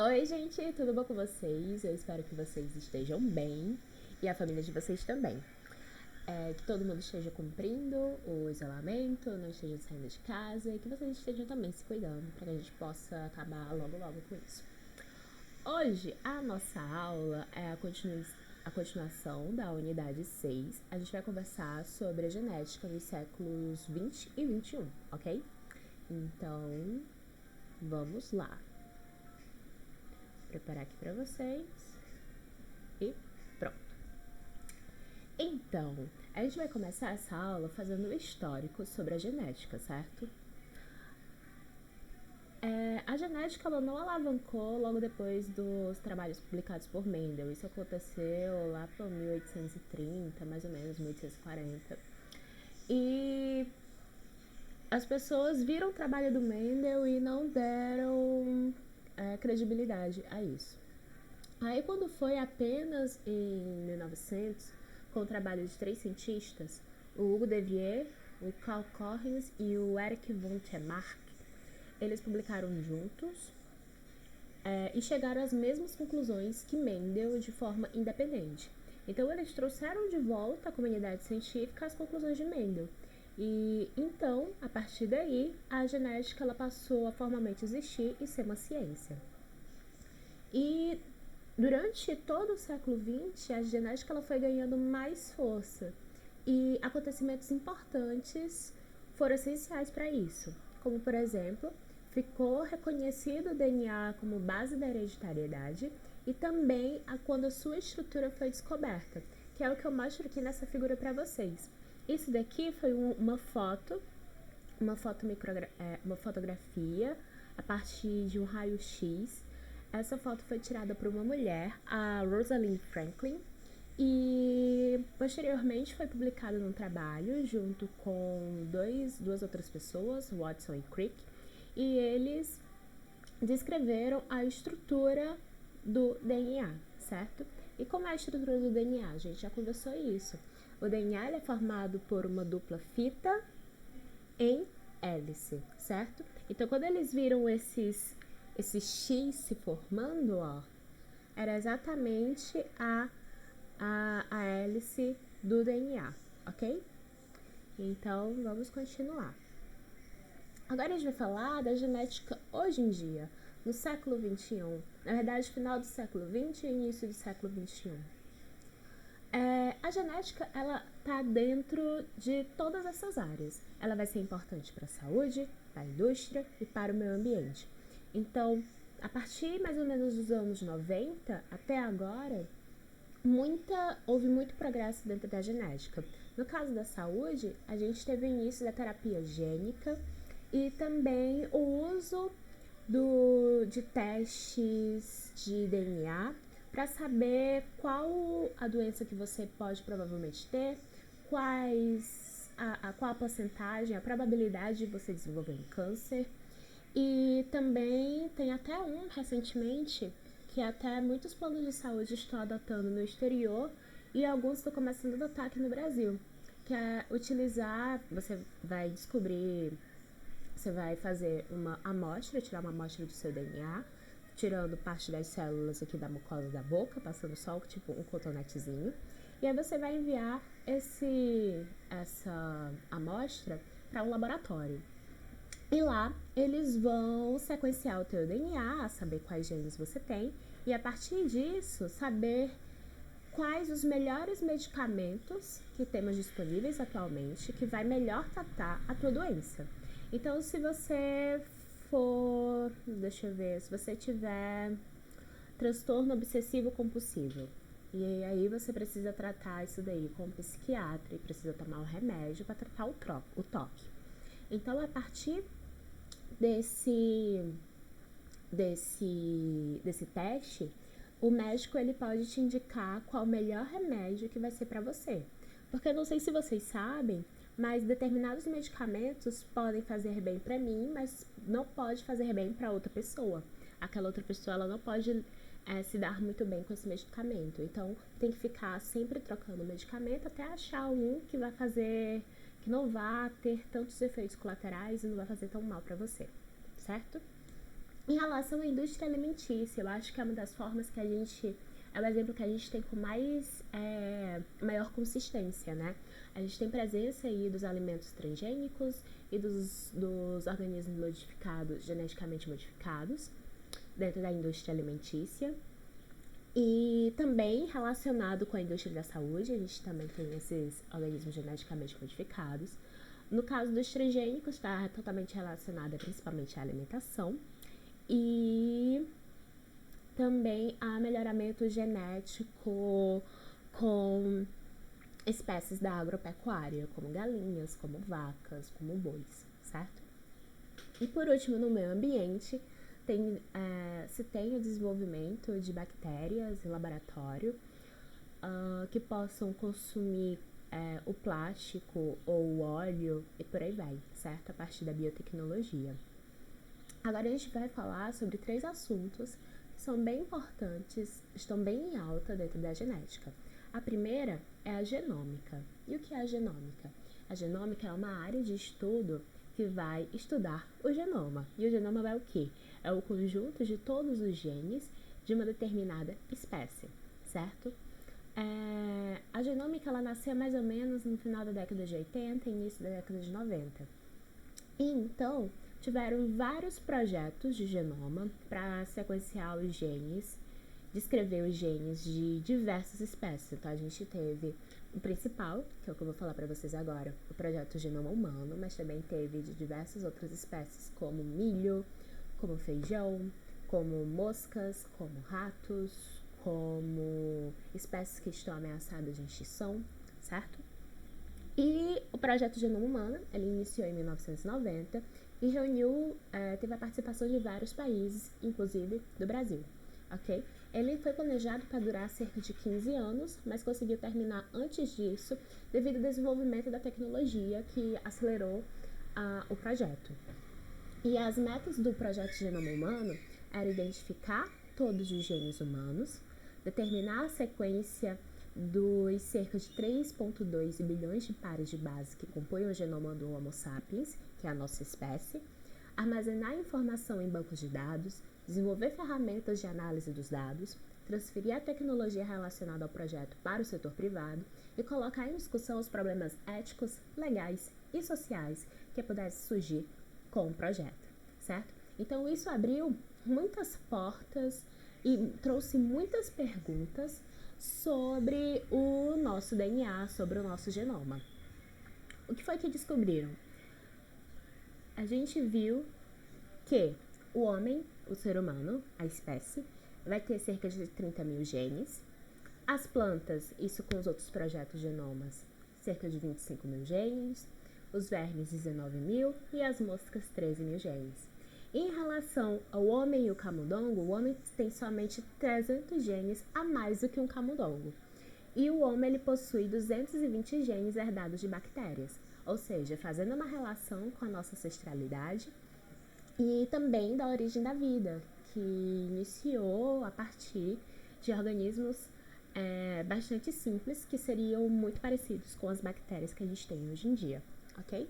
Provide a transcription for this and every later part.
Oi, gente, tudo bom com vocês? Eu espero que vocês estejam bem e a família de vocês também. Que todo mundo esteja cumprindo o isolamento, não esteja saindo de casa e que vocês estejam também se cuidando para que a gente possa acabar logo logo com isso. Hoje, a nossa aula é a continuação da unidade 6. A gente vai conversar sobre a genética nos séculos 20 e 21, ok? Então, vamos lá. Preparar aqui para vocês e pronto. Então, a gente vai começar essa aula fazendo o histórico sobre a genética, certo? A genética ela não alavancou logo depois dos trabalhos publicados por Mendel. Isso aconteceu lá por 1830, mais ou menos, 1840. E as pessoas viram o trabalho do Mendel e não deram credibilidade a isso. Aí, quando foi apenas em 1900, com o trabalho de 3 cientistas, o Hugo de Vier, o Carl Correns e o Eric von Temark, eles publicaram juntos e chegaram às mesmas conclusões que Mendel de forma independente. Então, eles trouxeram de volta à comunidade científica as conclusões de Mendel. E então, a partir daí, a genética ela passou a formalmente existir e ser uma ciência. E durante todo o século XX, a genética ela foi ganhando mais força e acontecimentos importantes foram essenciais para isso, como por exemplo, ficou reconhecido o DNA como base da hereditariedade e também quando a sua estrutura foi descoberta, que é o que eu mostro aqui nessa figura para vocês. Isso daqui foi uma fotografia a partir de um raio-x. Essa foto foi tirada por uma mulher, a Rosalind Franklin, e posteriormente foi publicado num trabalho junto com duas outras pessoas, Watson e Crick, e eles descreveram a estrutura do DNA, certo? E como é a estrutura do DNA? A gente já conversou isso. O DNA é formado por uma dupla fita em hélice, certo? Então, quando eles viram esse X se formando, ó, era exatamente a hélice do DNA, ok? Então, vamos continuar. Agora a gente vai falar da genética hoje em dia, no século XXI. Na verdade, final do século XX e início do século XXI. A genética, ela tá dentro de todas essas áreas. Ela vai ser importante para a saúde, para a indústria e para o meio ambiente. Então, a partir mais ou menos dos anos 90 até agora, houve muito progresso dentro da genética. No caso da saúde, a gente teve o início da terapia gênica e também o uso de testes de DNA para saber qual a doença que você pode provavelmente ter, qual a porcentagem, a probabilidade de você desenvolver um câncer. E também tem até recentemente, que até muitos planos de saúde estão adotando no exterior e alguns estão começando a adotar aqui no Brasil, que é utilizar, você vai fazer uma amostra, tirar uma amostra do seu DNA, tirando parte das células aqui da mucosa da boca, passando só tipo um cotonetezinho, e aí você vai enviar essa amostra para um laboratório. E lá eles vão sequenciar o teu DNA, saber quais genes você tem e a partir disso saber quais os melhores medicamentos que temos disponíveis atualmente que vai melhor tratar a tua doença. Então, se você se você tiver transtorno obsessivo compulsivo, e aí você precisa tratar isso daí com um psiquiatra e precisa tomar um remédio para tratar o toque. Então, a partir desse teste, o médico ele pode te indicar qual o melhor remédio que vai ser para você. Porque eu não sei se vocês sabem, mas determinados medicamentos podem fazer bem para mim, mas não pode fazer bem para outra pessoa. Aquela outra pessoa ela não pode se dar muito bem com esse medicamento. Então, tem que ficar sempre trocando o medicamento até achar um que vai fazer, que não vá ter tantos efeitos colaterais e não vai fazer tão mal para você, certo? Em relação à indústria alimentícia, eu acho que é uma das formas que a gente... É o exemplo que a gente tem com maior consistência, né? A gente tem presença aí dos alimentos transgênicos e dos organismos modificados, geneticamente modificados, dentro da indústria alimentícia. E também relacionado com a indústria da saúde, a gente também tem esses organismos geneticamente modificados. No caso dos transgênicos, está totalmente relacionada principalmente à alimentação. E também há melhoramento genético com espécies da agropecuária, como galinhas, como vacas, como bois, certo? E por último, no meio ambiente, se tem o desenvolvimento de bactérias em laboratório que possam consumir o plástico ou o óleo e por aí vai, certo? A partir da biotecnologia. Agora a gente vai falar sobre 3 assuntos que são bem importantes, estão bem em alta dentro da genética. A primeira é a genômica. E o que é a genômica? A genômica é uma área de estudo que vai estudar o genoma. E o genoma é o quê? É o conjunto de todos os genes de uma determinada espécie, certo? A genômica ela nasceu mais ou menos no final da década de 80 e início da década de 90. E então, tiveram vários projetos de genoma para sequenciar os genes, descrever os genes de diversas espécies. Então, a gente teve o principal, que é o que eu vou falar para vocês agora, o projeto Genoma Humano, mas também teve de diversas outras espécies, como milho, como feijão, como moscas, como ratos, como espécies que estão ameaçadas de extinção, certo? E o projeto Genoma Humano, ele iniciou em 1990 e reuniu, teve a participação de vários países, inclusive do Brasil, ok? Ele foi planejado para durar cerca de 15 anos, mas conseguiu terminar antes disso devido ao desenvolvimento da tecnologia que acelerou o projeto. E as metas do projeto Genoma Humano eram identificar todos os genes humanos, determinar a sequência dos cerca de 3,2 bilhões de pares de base que compõem o genoma do Homo sapiens, que é a nossa espécie, armazenar informação em bancos de dados, desenvolver ferramentas de análise dos dados, transferir a tecnologia relacionada ao projeto para o setor privado e colocar em discussão os problemas éticos, legais e sociais que pudessem surgir com o projeto, certo? Então isso abriu muitas portas e trouxe muitas perguntas sobre o nosso DNA, sobre o nosso genoma. O que foi que descobriram? A gente viu que o homem, o ser humano, a espécie, vai ter cerca de 30 mil genes. As plantas, isso com os outros projetos genomas, cerca de 25 mil genes. Os vermes, 19 mil. E as moscas, 13 mil genes. Em relação ao homem e o camundongo, o homem tem somente 300 genes a mais do que um camundongo. E o homem ele possui 220 genes herdados de bactérias, ou seja, fazendo uma relação com a nossa ancestralidade e também da origem da vida, que iniciou a partir de organismos bastante simples, que seriam muito parecidos com as bactérias que a gente tem hoje em dia, ok?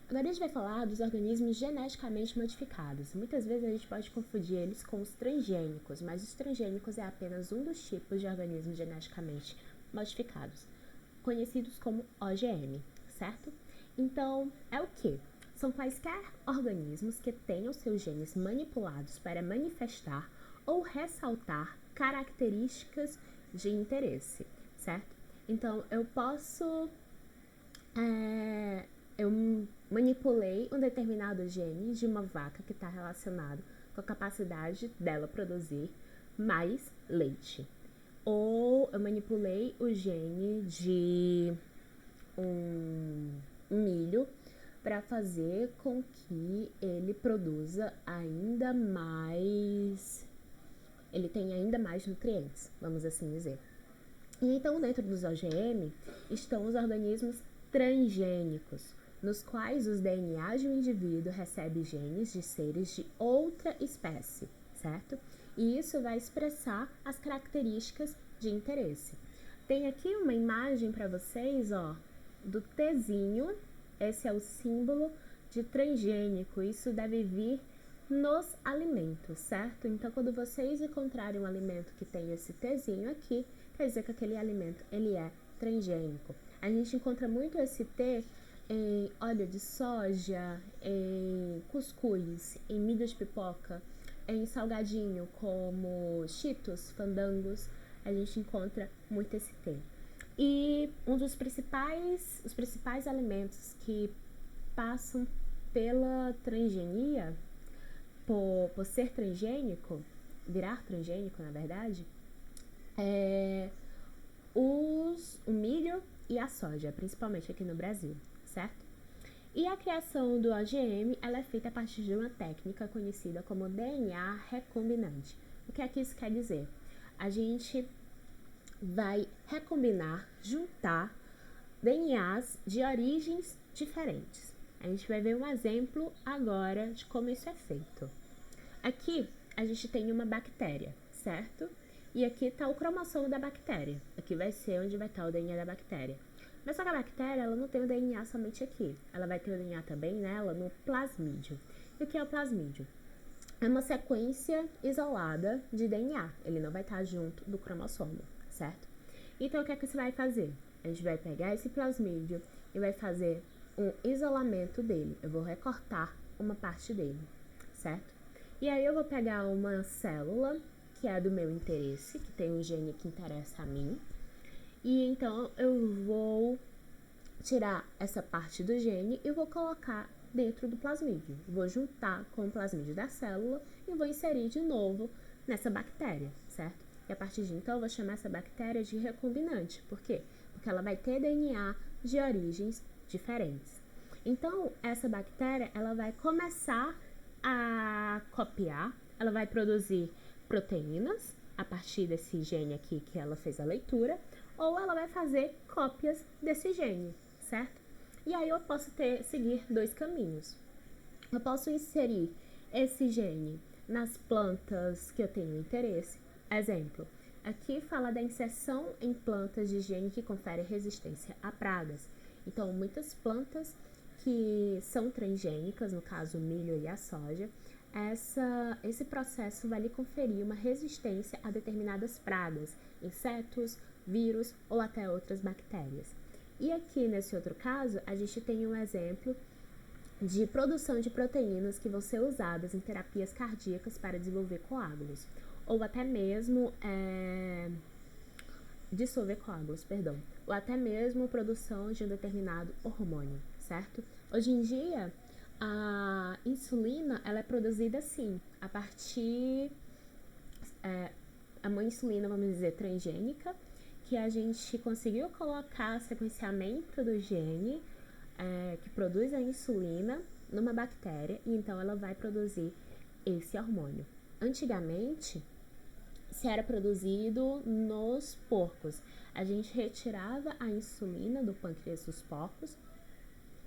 Agora a gente vai falar dos organismos geneticamente modificados. Muitas vezes a gente pode confundir eles com os transgênicos, mas os transgênicos é apenas um dos tipos de organismos geneticamente modificados, conhecidos como OGM, certo? Então, é o que? São quaisquer organismos que tenham seus genes manipulados para manifestar ou ressaltar características de interesse, certo? Então, eu manipulei um determinado gene de uma vaca que está relacionado com a capacidade dela produzir mais leite. Ou eu manipulei o gene de um milho para fazer com que ele produza ainda mais, ele tenha ainda mais nutrientes, vamos assim dizer. E então, dentro dos OGM, estão os organismos transgênicos, nos quais os DNAs de um indivíduo recebe genes de seres de outra espécie, certo? E isso vai expressar as características de interesse. Tem aqui uma imagem para vocês, ó, do Tzinho. Esse é o símbolo de transgênico, isso deve vir nos alimentos, certo? Então, quando vocês encontrarem um alimento que tem esse Tzinho aqui, quer dizer que aquele alimento, ele é transgênico. A gente encontra muito esse T em óleo de soja, em cuscuz, em milho de pipoca, em salgadinho como Cheetos, Fandangos, a gente encontra muito esse T. E um dos os principais alimentos que passam pela transgenia, por ser transgênico, virar transgênico na verdade, é o milho e a soja, principalmente aqui no Brasil, certo? E a criação do OGM, ela é feita a partir de uma técnica conhecida como DNA recombinante. O que é que isso quer dizer? A gente vai recombinar, juntar DNAs de origens diferentes. A gente vai ver um exemplo agora de como isso é feito. Aqui a gente tem uma bactéria, certo? E aqui está o cromossomo da bactéria. Aqui vai ser onde vai estar o DNA da bactéria. Mas só que a bactéria, ela não tem o DNA somente aqui. Ela vai ter o DNA também nela no plasmídio. E o que é o plasmídio? É uma sequência isolada de DNA. Ele não vai estar junto do cromossomo, certo? Então, o que é que você vai fazer? A gente vai pegar esse plasmídio e vai fazer um isolamento dele. Eu vou recortar uma parte dele, certo? E aí eu vou pegar uma célula que é do meu interesse, que tem um gene que interessa a mim. E então eu vou tirar essa parte do gene e vou colocar dentro do plasmídio. Vou juntar com o plasmídio da célula e vou inserir de novo nessa bactéria, certo? E a partir de então eu vou chamar essa bactéria de recombinante. Por quê? Porque ela vai ter DNA de origens diferentes. Então, essa bactéria, ela vai começar a copiar, ela vai produzir proteínas a partir desse gene aqui que ela fez a leitura, ou ela vai fazer cópias desse gene, certo? E aí eu posso seguir dois caminhos. Eu posso inserir esse gene nas plantas que eu tenho interesse. Exemplo, aqui fala da inserção em plantas de gene que confere resistência a pragas. Então, muitas plantas que são transgênicas, no caso o milho e a soja, esse processo vai lhe conferir uma resistência a determinadas pragas, insetos, vírus ou até outras bactérias. E aqui nesse outro caso, a gente tem um exemplo de produção de proteínas que vão ser usadas em terapias cardíacas para desenvolver coágulos, ou até mesmo dissolver coágulos, ou até mesmo produção de um determinado hormônio, certo? Hoje em dia, a insulina, ela é produzida assim, a partir uma insulina, vamos dizer, transgênica, que a gente conseguiu colocar sequenciamento do gene que produz a insulina numa bactéria, e então ela vai produzir esse hormônio. Antigamente, se era produzido nos porcos. A gente retirava a insulina do pâncreas dos porcos,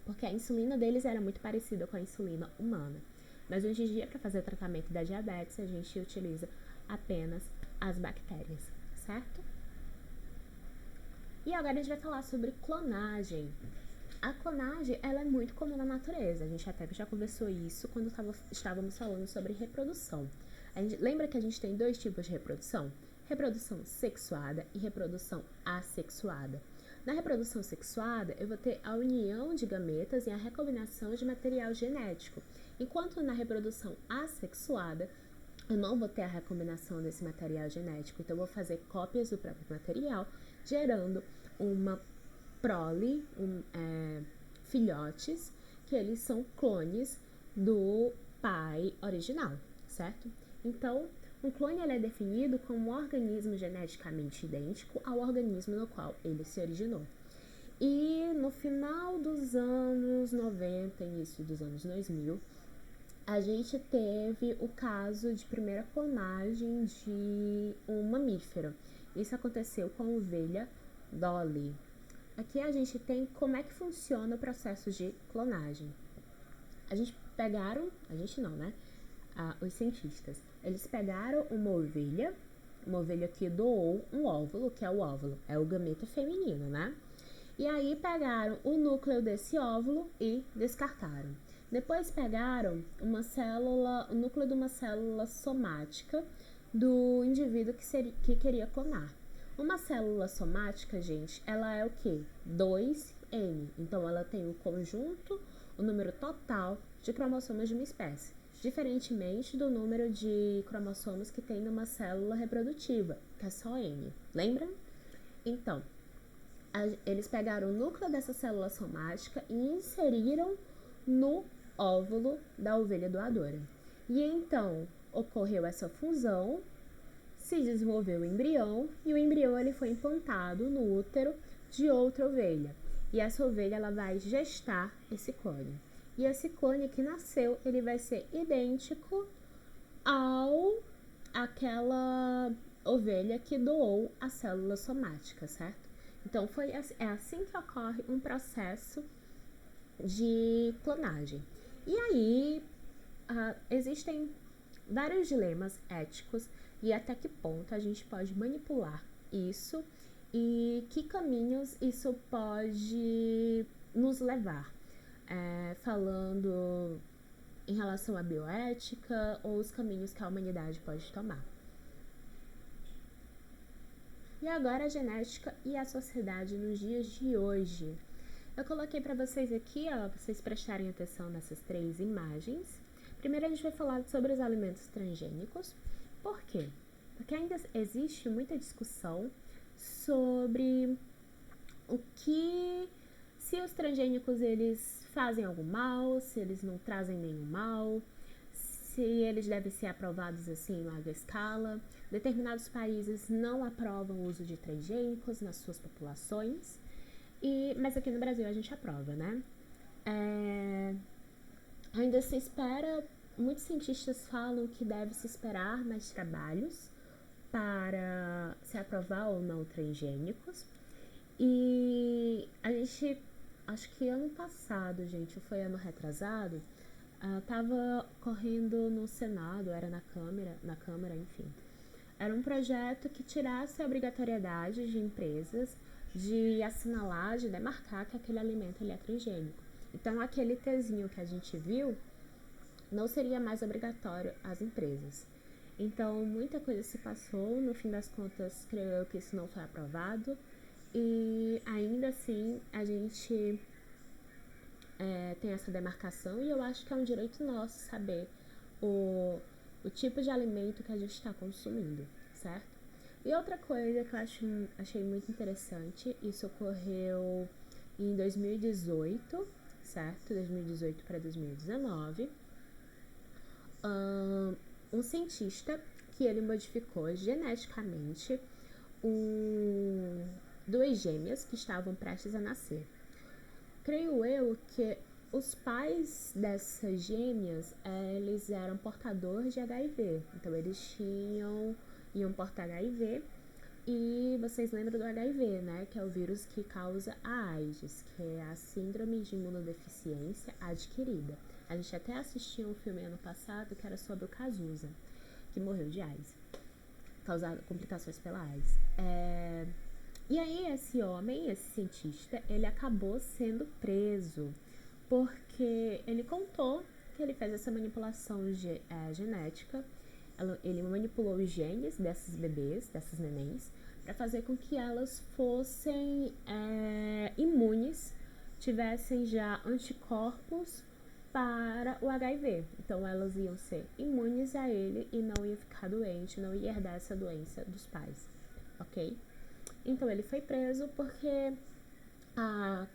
porque a insulina deles era muito parecida com a insulina humana. Mas hoje em dia, para fazer o tratamento da diabetes, a gente utiliza apenas as bactérias, certo? E agora a gente vai falar sobre clonagem. A clonagem, ela é muito comum na natureza. A gente até já conversou isso quando estávamos falando sobre reprodução. Lembra que a gente tem dois tipos de reprodução? Reprodução sexuada e reprodução assexuada. Na reprodução sexuada, eu vou ter a união de gametas e a recombinação de material genético. Enquanto na reprodução assexuada, eu não vou ter a recombinação desse material genético. Então, eu vou fazer cópias do próprio material, gerando uma prole, filhotes, que eles são clones do pai original, certo? Então, um clone ele é definido como um organismo geneticamente idêntico ao organismo no qual ele se originou. E no final dos anos 90, início dos anos 2000, a gente teve o caso de primeira clonagem de um mamífero. Isso aconteceu com a ovelha Dolly. Aqui a gente tem como é que funciona o processo de clonagem. Os cientistas, eles pegaram uma ovelha que doou um óvulo, que é o óvulo, é o gameta feminino, né? E aí pegaram o núcleo desse óvulo e descartaram. Depois pegaram o núcleo de uma célula somática do indivíduo que queria clonar. Uma célula somática, gente, ela é o quê? 2N. Então, ela tem o conjunto, o número total de cromossomos de uma espécie, diferentemente do número de cromossomos que tem numa célula reprodutiva, que é só N. Lembra? Então, eles pegaram o núcleo dessa célula somática e inseriram no óvulo da ovelha doadora. E então, ocorreu essa fusão, se desenvolveu o embrião e o embrião ele foi implantado no útero de outra ovelha. E essa ovelha ela vai gestar esse clone. E esse clone que nasceu, ele vai ser idêntico àquela ovelha que doou a célula somática, certo? Então, é assim que ocorre um processo de clonagem. E aí, existem vários dilemas éticos e até que ponto a gente pode manipular isso e que caminhos isso pode nos levar. Falando em relação à bioética ou os caminhos que a humanidade pode tomar. E agora a genética e a sociedade nos dias de hoje. Eu coloquei para vocês aqui, vocês prestarem atenção nessas 3 imagens. Primeiro a gente vai falar sobre os alimentos transgênicos. Por quê? Porque ainda existe muita discussão sobre se os transgênicos eles fazem algum mal, se eles não trazem nenhum mal, se eles devem ser aprovados assim em larga escala. Determinados países não aprovam o uso de transgênicos nas suas populações, mas aqui no Brasil a gente aprova, né? Ainda se espera, muitos cientistas falam que deve se esperar mais trabalhos para se aprovar ou não transgênicos. E a gente, acho que ano passado, gente, ou foi ano retrasado, tava correndo no Senado, era na Câmara, enfim. Era um projeto que tirasse a obrigatoriedade de empresas de assinalar, de demarcar que aquele alimento ele é transgênico. Então, aquele Tzinho que a gente viu não seria mais obrigatório às empresas. Então, muita coisa se passou, no fim das contas, creio eu que isso não foi aprovado. E ainda assim, a gente tem essa demarcação e eu acho que é um direito nosso saber o tipo de alimento que a gente está consumindo, certo? E outra coisa que eu achei muito interessante, isso ocorreu em 2018, certo? 2018 para 2019. Um cientista que ele modificou geneticamente duas gêmeas que estavam prestes a nascer. Creio eu que os pais dessas gêmeas, eles eram portadores de HIV. Então, eles iam portar HIV. E vocês lembram do HIV, né? Que é o vírus que causa a AIDS, que é a síndrome de imunodeficiência adquirida. A gente até assistiu um filme ano passado que era sobre o Cazuza, que morreu de AIDS, causado complicações pela AIDS. E aí esse cientista, ele acabou sendo preso porque ele contou que ele fez essa manipulação genética. Ele manipulou os genes desses bebês, dessas nenéns, para fazer com que elas fossem imunes, tivessem já anticorpos para o HIV. Então elas iam ser imunes a ele e não ia ficar doente, não ia herdar essa doença dos pais, ok? Então ele foi preso porque a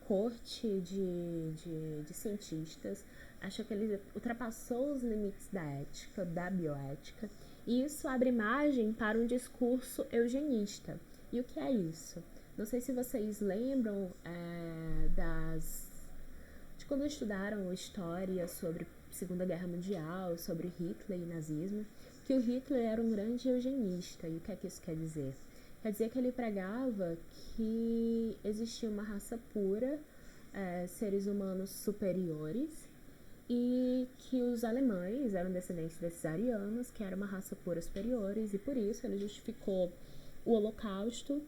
corte de cientistas achou que ele ultrapassou os limites da ética, da bioética, e isso abre margem para um discurso eugenista. E o que é isso? Não sei se vocês lembram de quando estudaram história sobre Segunda Guerra Mundial, sobre Hitler e nazismo, que o Hitler era um grande eugenista. E o que é que isso quer dizer? Quer dizer que ele pregava que existia uma raça pura, seres humanos superiores, e que os alemães eram descendentes desses arianos, que era uma raça pura superiores, e por isso ele justificou o Holocausto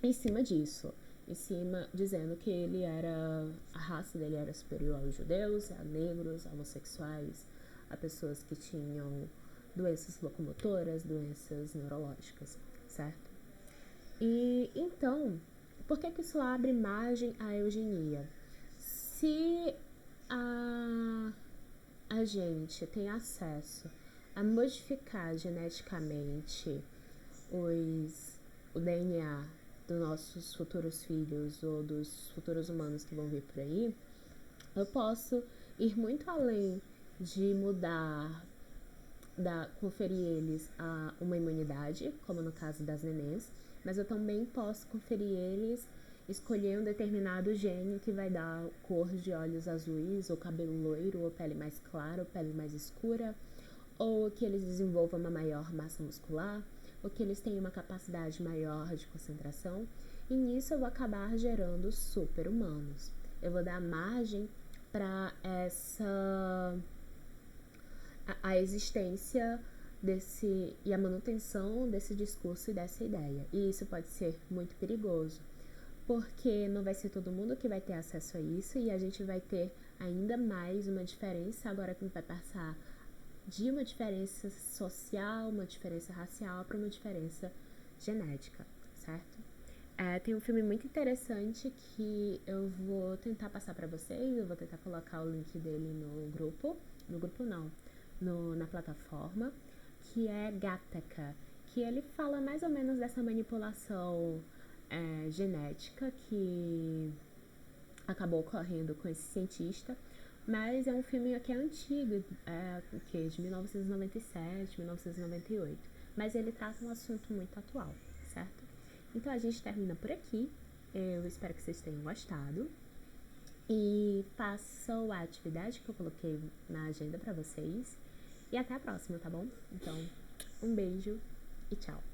em cima disso. em cima, dizendo que a raça dele era superior aos judeus, a negros, a homossexuais, a pessoas que tinham doenças locomotoras, doenças neurológicas, certo? E então, por que isso abre margem à eugenia? Se a gente tem acesso a modificar geneticamente o DNA dos nossos futuros filhos ou dos futuros humanos que vão vir por aí, eu posso ir muito além de mudar, conferir eles uma imunidade, como no caso das nenês, mas eu também posso conferir eles, escolher um determinado gene que vai dar cor de olhos azuis, ou cabelo loiro, ou pele mais clara, ou pele mais escura, ou que eles desenvolvam uma maior massa muscular, ou que eles tenham uma capacidade maior de concentração, e nisso eu vou acabar gerando super-humanos. Eu vou dar margem para a existência e a manutenção desse discurso e dessa ideia. E isso pode ser muito perigoso, porque não vai ser todo mundo que vai ter acesso a isso, e a gente vai ter ainda mais uma diferença agora que vai passar de uma diferença social, uma diferença racial, para uma diferença genética, certo? Tem um filme muito interessante que eu vou tentar passar para vocês, eu vou tentar colocar o link dele no grupo não, na plataforma, que é Gattaca, que ele fala mais ou menos dessa manipulação genética que acabou ocorrendo com esse cientista, mas é um filme que é antigo, de 1997, 1998, mas ele trata um assunto muito atual, certo? Então a gente termina por aqui, eu espero que vocês tenham gostado, e façam a atividade que eu coloquei na agenda pra vocês, e até a próxima, tá bom? Então, um beijo e tchau!